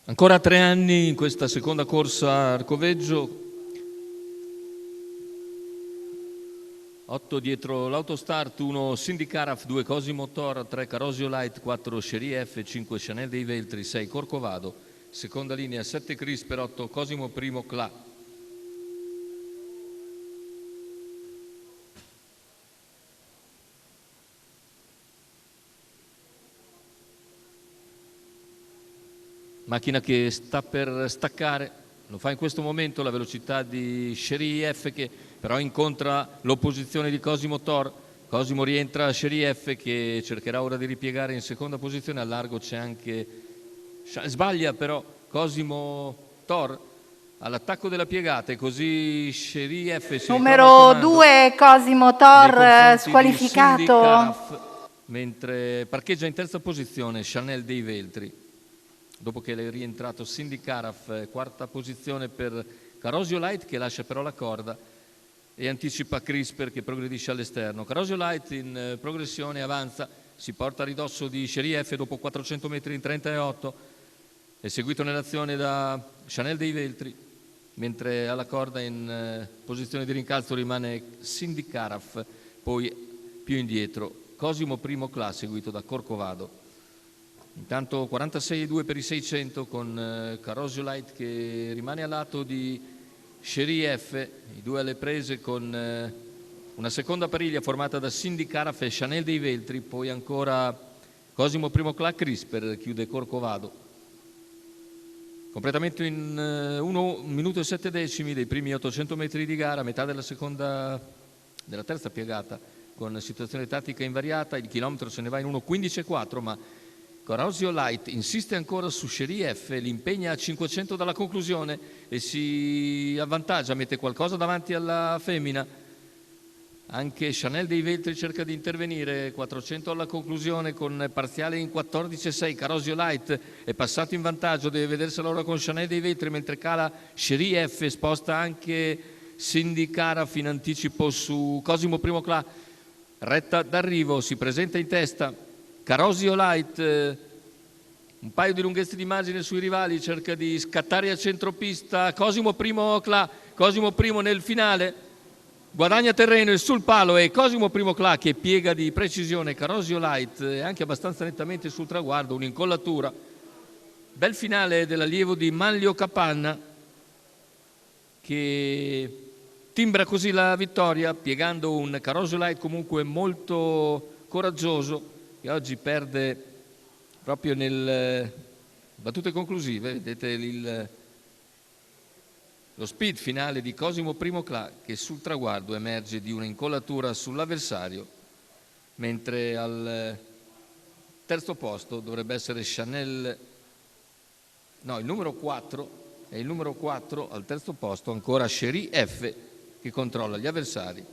Ancora 3 anni in questa seconda corsa a Arcoveggio, 8 dietro l'autostart, 1 Sindicaraf, 2 Cosimo Tor, 3 Carosio Light, 4 Cherie F, 5 Chanel dei Veltri, 6 Corcovado, seconda linea 7 Crisper, 8 Cosimo I Cla. Macchina che sta per staccare, lo fa in questo momento, la velocità di Cherie F che però incontra l'opposizione di Cosimo Tor. Cosimo rientra a Cherie F che cercherà ora di ripiegare in seconda posizione, al largo c'è anche, sbaglia però Cosimo Tor all'attacco della piegata e così Cherie F si numero 2 Cosimo Tor squalificato, mentre parcheggia in terza posizione Chanel dei Veltri. Dopo che è rientrato Sindicaraf, quarta posizione per Carosio Light che lascia però la corda e anticipa Crisper che progredisce all'esterno. Carosio Light in progressione avanza, si porta a ridosso di Cherie F dopo 400 metri in 38, è seguito nell'azione da Chanel dei Veltri, mentre alla corda in posizione di rincalzo rimane Sindicaraf, poi più indietro Cosimo I Cla seguito da Corcovado. Intanto 46,2 per i 600 con Carosio Light che rimane a lato di Cherie F, i due alle prese con una seconda pariglia formata da Sindicaraf e Chanel dei Veltri, poi ancora Cosimo I Cla Crisper chiude Corcovado. Completamento in 1 minuto e 7 decimi dei primi 800 metri di gara, metà della terza piegata con situazione tattica invariata, il chilometro se ne va in 1,15,4 ma Carosio Light insiste ancora su Cherie F, l'impegna a 500 dalla conclusione e si avvantaggia, mette qualcosa davanti alla femmina. Anche Chanel dei Veltri cerca di intervenire, 400 alla conclusione con parziale in 14,6. Carosio Light è passato in vantaggio, deve vedersela ora con Chanel dei Veltri mentre cala Cherie F, sposta anche Sindicaraf in anticipo su Cosimo I Cla. Retta d'arrivo, si presenta in testa Carosio Light, un paio di lunghezze di margine sui rivali, cerca di scattare a centropista Cosimo I Cla, Cosimo I nel finale, guadagna terreno e sul palo e Cosimo I Cla che piega di precisione Carosio Light anche abbastanza nettamente sul traguardo, un'incollatura. Bel finale dell'allievo di Manlio Capanna che timbra così la vittoria piegando un Carosio Light comunque molto coraggioso, che oggi perde proprio nelle battute conclusive. Vedete lo speed finale di Cosimo I Cla che sul traguardo emerge di un'incollatura sull'avversario, mentre al terzo posto dovrebbe essere Chanel, no, il numero 4, e il numero 4 al terzo posto ancora Cherie F che controlla gli avversari.